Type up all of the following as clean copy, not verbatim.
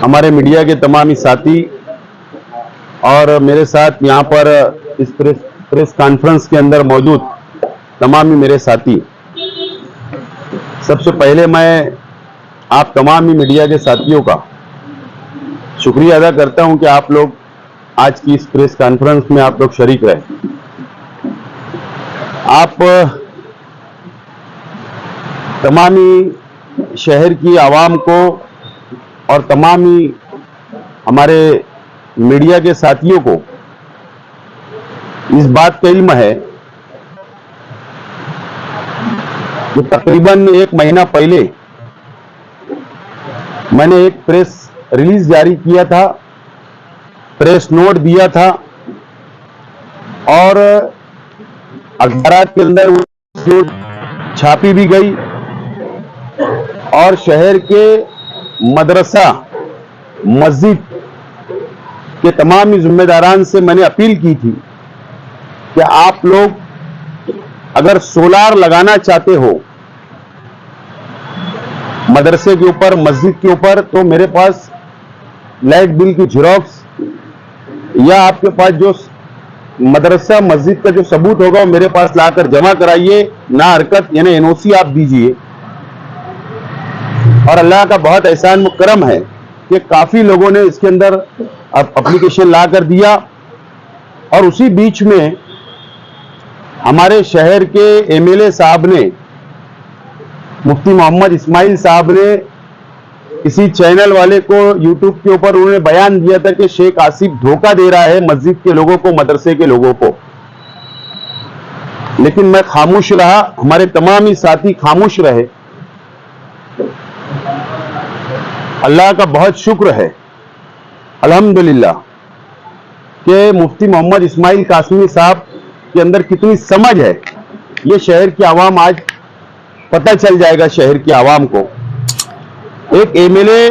हमारे मीडिया के तमाम ही साथी और मेरे साथ यहाँ पर इस प्रेस कॉन्फ्रेंस के अंदर मौजूद तमाम ही मेरे साथी, सबसे पहले मैं आप तमाम ही मीडिया के साथियों का शुक्रिया अदा करता हूं कि आप लोग आज की इस प्रेस कॉन्फ्रेंस में आप लोग शरीक रहे। आप तमाम ही शहर की आवाम को और तमाम ही हमारे मीडिया के साथियों को इस बात का इल्म है कि तकरीबन 1 महीना पहले मैंने एक प्रेस रिलीज जारी किया था, प्रेस नोट दिया था और अखबार के अंदर वो छापी भी गई और शहर के मदरसा मस्जिद के तमाम जिम्मेदारान से मैंने अपील की थी कि आप लोग अगर सोलार लगाना चाहते हो मदरसे के ऊपर, मस्जिद के ऊपर, तो मेरे पास लाइट बिल की जेरॉक्स या आपके पास जो मदरसा मस्जिद का जो सबूत होगा वो मेरे पास लाकर जमा कराइए, ना हरकत यानी एनओसी आप दीजिए। और अल्लाह का बहुत एहसान मुकरम है कि काफी लोगों ने इसके अंदर एप्लीकेशन ला कर दिया और उसी बीच में हमारे शहर के एमएलए साहब ने, मुफ्ती मोहम्मद इस्माइल साहब ने किसी चैनल वाले को यूट्यूब के ऊपर उन्होंने बयान दिया था कि शेख आसिफ धोखा दे रहा है मस्जिद के लोगों को, मदरसे के लोगों को। लेकिन मैं खामोश रहा, हमारे तमाम ही साथी खामोश रहे। अल्लाह का बहुत शुक्र है अल्हम्दुलिल्लाह कि मुफ्ती मोहम्मद इस्माइल कासमी साहब के अंदर कितनी समझ है, ये शहर की आवाम आज पता चल जाएगा। शहर की आवाम को एक एमएलए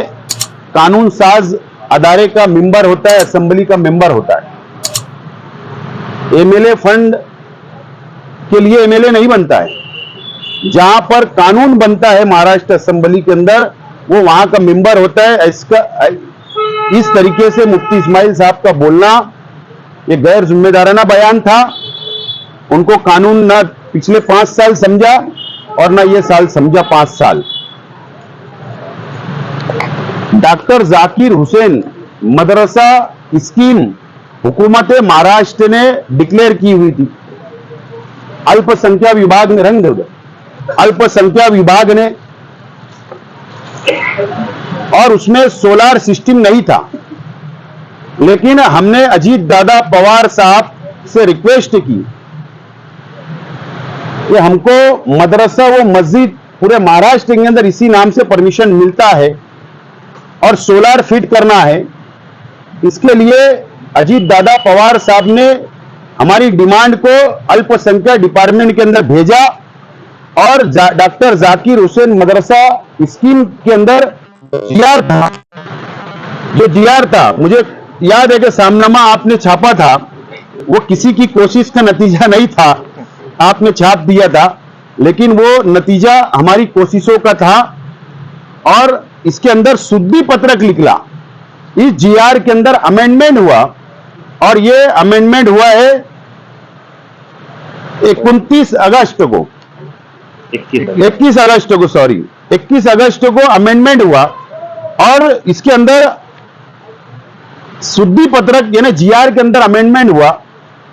कानून साज अदारे का मेंबर होता है, असेंबली का मेंबर होता है। एमएलए फंड के लिए एमएलए नहीं बनता है। जहां पर कानून बनता है महाराष्ट्र असेंबली के अंदर, वो वहां का मेंबर होता है। इस तरीके से मुफ्ती इस्माइल साहब का बोलना ये गैर जिम्मेदाराना बयान था। उनको कानून ना पिछले 5 साल समझा और ना ये साल समझा 5 साल। डॉक्टर जाकिर हुसैन मदरसा स्कीम हुकूमत महाराष्ट्र ने डिक्लेयर की हुई थी। अल्पसंख्यक विभाग ने रंग दे, अल्पसंख्यक विभाग ने, और उसमें सोलार सिस्टम नहीं था। लेकिन हमने अजीत दादा पवार साहब से रिक्वेस्ट की कि हमको मदरसा व मस्जिद पूरे महाराष्ट्र के अंदर इसी नाम से परमिशन मिलता है और सोलार फिट करना है। इसके लिए अजीत दादा पवार साहब ने हमारी डिमांड को अल्पसंख्यक डिपार्टमेंट के अंदर भेजा और डॉक्टर जाकिर हुसैन मदरसा स्कीम के अंदर जीआर था। जो जीआर था, मुझे याद है कि सामनामा आपने छापा था, वो किसी की कोशिश का नतीजा नहीं था, आपने छाप दिया था, लेकिन वो नतीजा हमारी कोशिशों का था और इसके अंदर शुद्धि पत्रक निकला। इस जीआर के अंदर अमेंडमेंट हुआ और ये अमेंडमेंट हुआ है 21 अगस्त को, 21 अगस्त को, सॉरी 21 अगस्त को अमेंडमेंट हुआ और इसके अंदर शुद्धि पत्रक यानी जीआर के अंदर अमेंडमेंट हुआ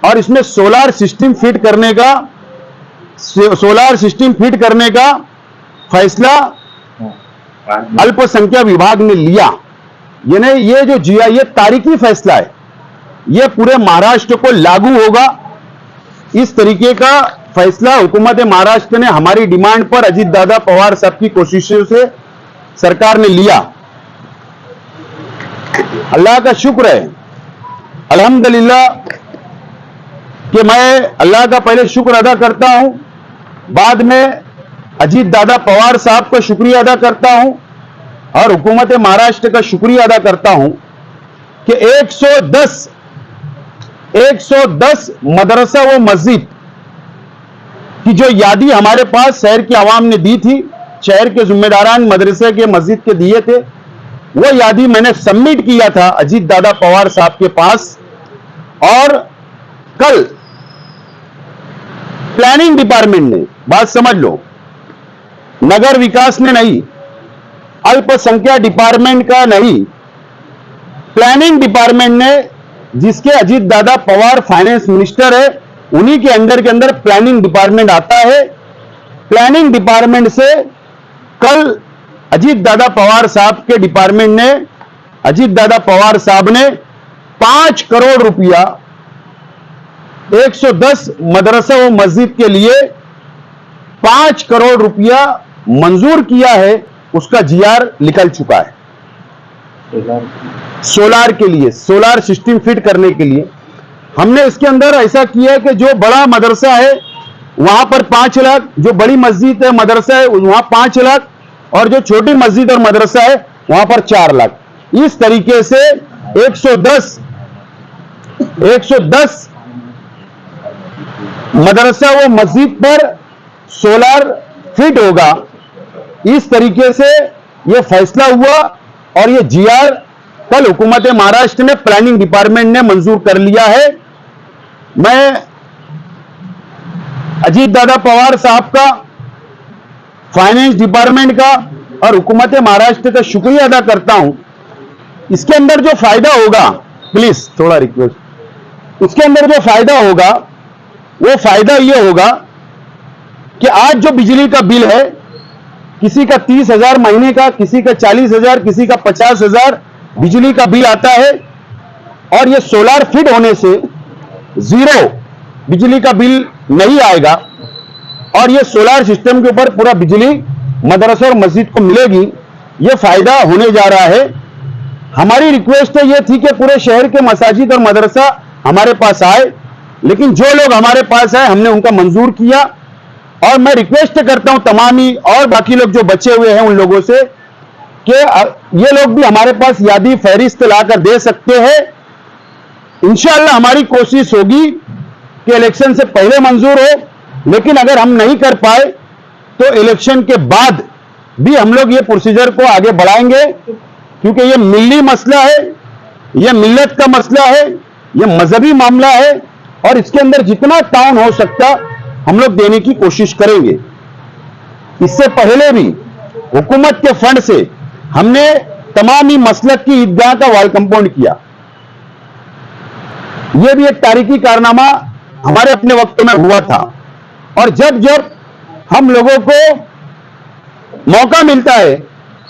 और इसमें सोलार सिस्टम फिट करने का फैसला अल्पसंख्यक विभाग ने लिया। यानी ये जो जीआर, ये तारीखी फैसला है, ये पूरे महाराष्ट्र को लागू होगा। इस तरीके का फैसला हुकूमत महाराष्ट्र ने हमारी डिमांड पर अजीत दादा पवार साहब की कोशिशों से सरकार ने लिया। अल्लाह का शुक्र है अल्हम्दुलिल्लाह कि मैं अल्लाह का पहले शुक्र अदा करता हूं, बाद में अजीत दादा पवार साहब का शुक्रिया अदा करता हूं और हुकूमत महाराष्ट्र का शुक्रिया अदा करता हूं कि 110 मदरसा व मस्जिद की जो यादी हमारे पास शहर की आवाम ने दी थी, शहर के जिम्मेदारान मदरसे के, मस्जिद के दिए थे, वो यादी मैंने सबमिट किया था अजीत दादा पवार साहब के पास, और कल प्लानिंग डिपार्टमेंट ने, बात समझ लो, नगर विकास ने नहीं, अल्पसंख्यक डिपार्टमेंट का नहीं, प्लानिंग डिपार्टमेंट ने, जिसके अजीत दादा पवार फाइनेंस मिनिस्टर है, उन्हीं के अंदर प्लानिंग डिपार्टमेंट आता है। प्लानिंग डिपार्टमेंट से कल अजीत दादा पवार साहब के डिपार्टमेंट ने, अजीत दादा पवार साहब ने 5 करोड़ रुपया 110 मदरसा व मस्जिद के लिए 5 करोड़ रुपया मंजूर किया है। उसका जीआर निकल चुका है। सोलार के लिए, सोलार सिस्टम फिट करने के लिए हमने इसके अंदर ऐसा किया है कि जो बड़ा मदरसा है वहां पर 5 लाख, जो बड़ी मस्जिद है मदरसा है वहां 5 लाख, और जो छोटी मस्जिद और मदरसा है वहां पर 4 लाख। इस तरीके से 110 मदरसा व मस्जिद पर सोलार फिट होगा। इस तरीके से यह फैसला हुआ और यह जीआर कल हुकूमत महाराष्ट्र ने, प्लानिंग डिपार्टमेंट ने मंजूर कर लिया है। मैं अजीत दादा पवार साहब का, फाइनेंस डिपार्टमेंट का और हुकूमत महाराष्ट्र का शुक्रिया अदा करता हूं। इसके अंदर जो फायदा होगा, प्लीज थोड़ा रिक्वेस्ट, इसके अंदर जो फायदा होगा वो फायदा ये होगा कि आज जो बिजली का बिल है, किसी का 30,000 महीने का, किसी का 40,000, किसी का 50,000 बिजली का बिल आता है, और ये सोलार फिट होने से 0 बिजली का बिल नहीं आएगा, और ये सोलार सिस्टम के ऊपर पूरा बिजली मदरसा और मस्जिद को मिलेगी। ये फायदा होने जा रहा है। हमारी रिक्वेस्ट ये थी कि पूरे शहर के मसाजिद और मदरसा हमारे पास आए, लेकिन जो लोग हमारे पास आए हमने उनका मंजूर किया। और मैं रिक्वेस्ट करता हूं तमाम ही और बाकी लोग जो बचे हुए हैं उन लोगों से कि ये लोग भी हमारे पास यादी फहरिस्त लाकर दे सकते हैं। इंशाअल्लाह हमारी कोशिश होगी कि इलेक्शन से पहले मंजूर हो, लेकिन अगर हम नहीं कर पाए तो इलेक्शन के बाद भी हम लोग ये प्रोसीजर को आगे बढ़ाएंगे, क्योंकि ये मिल्ली मसला है, ये मिल्लत का मसला है, ये मजहबी मामला है, और इसके अंदर जितना ताउन हो सकता हम लोग देने की कोशिश करेंगे। इससे पहले भी हुकूमत के फंड से हमने तमाम ही मसलक की ईदगाह का वॉल कंपाउंड किया। यह भी एक तारीखी कारनामा हमारे अपने वक्त में हुआ था, और जब जब हम लोगों को मौका मिलता है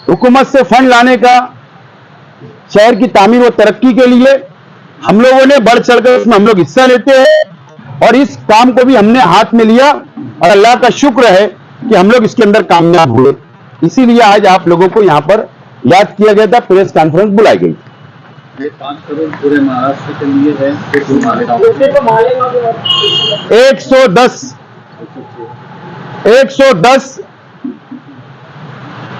हुकूमत से फंड लाने का शहर की तामीर व तरक्की के लिए, हम लोगों ने बढ़ चढ़कर उसमें हम लोग हिस्सा लेते हैं, और इस काम को भी हमने हाथ में लिया, और अल्लाह का शुक्र है कि हम लोग इसके अंदर कामयाब हुए। इसीलिए आज आप लोगों को यहां पर याद किया गया था, प्रेस कॉन्फ्रेंस बुलाई गई। 5 करोड़ पूरे महाराष्ट्र के लिए है, 110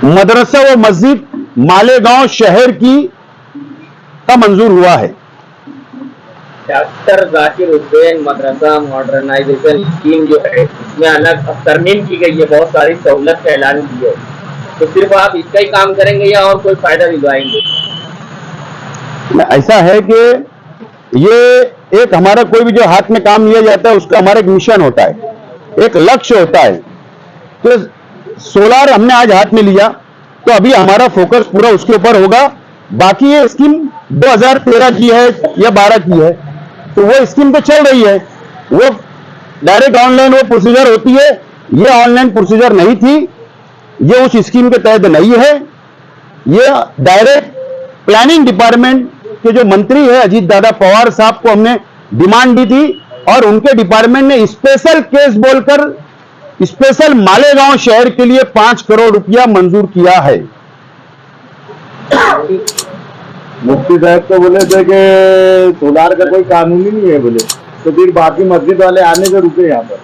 मदरसा व मस्जिद मालेगांव शहर की का मंजूर हुआ है। डॉक्टर जाकिर हुसैन मदरसा मॉडर्नाइजेशन स्कीम जो है, इसमें अलग तरमीम की गई है, बहुत सारी सहूलत का ऐलान किया है, तो सिर्फ आप इसका ही काम करेंगे या और कोई फायदा दिलवाएंगे? ऐसा है कि ये एक हमारा कोई भी जो हाथ में काम लिया जाता है उसका हमारा एक मिशन होता है, एक लक्ष्य होता है। तो सोलार हमने आज हाथ में लिया, तो अभी हमारा फोकस पूरा उसके ऊपर होगा। बाकी ये स्कीम 2013 की है या 12 की है, तो वो स्कीम तो चल रही है, वो डायरेक्ट ऑनलाइन वो प्रोसीजर होती है। ये ऑनलाइन प्रोसीजर नहीं थी, ये उस स्कीम के तहत नहीं है। ये डायरेक्ट प्लानिंग डिपार्टमेंट के जो मंत्री है अजीत दादा पवार साहब को हमने डिमांड दी थी, और उनके डिपार्टमेंट ने स्पेशल केस बोलकर स्पेशल मालेगांव शहर के लिए 5 करोड़ रुपया मंजूर किया है। मुफ्ती साहब तो बोले थे कि सोलार का कोई कानून ही नहीं है बोले, तो फिर बाकी मस्जिद वाले आने से रुके यहाँ पर।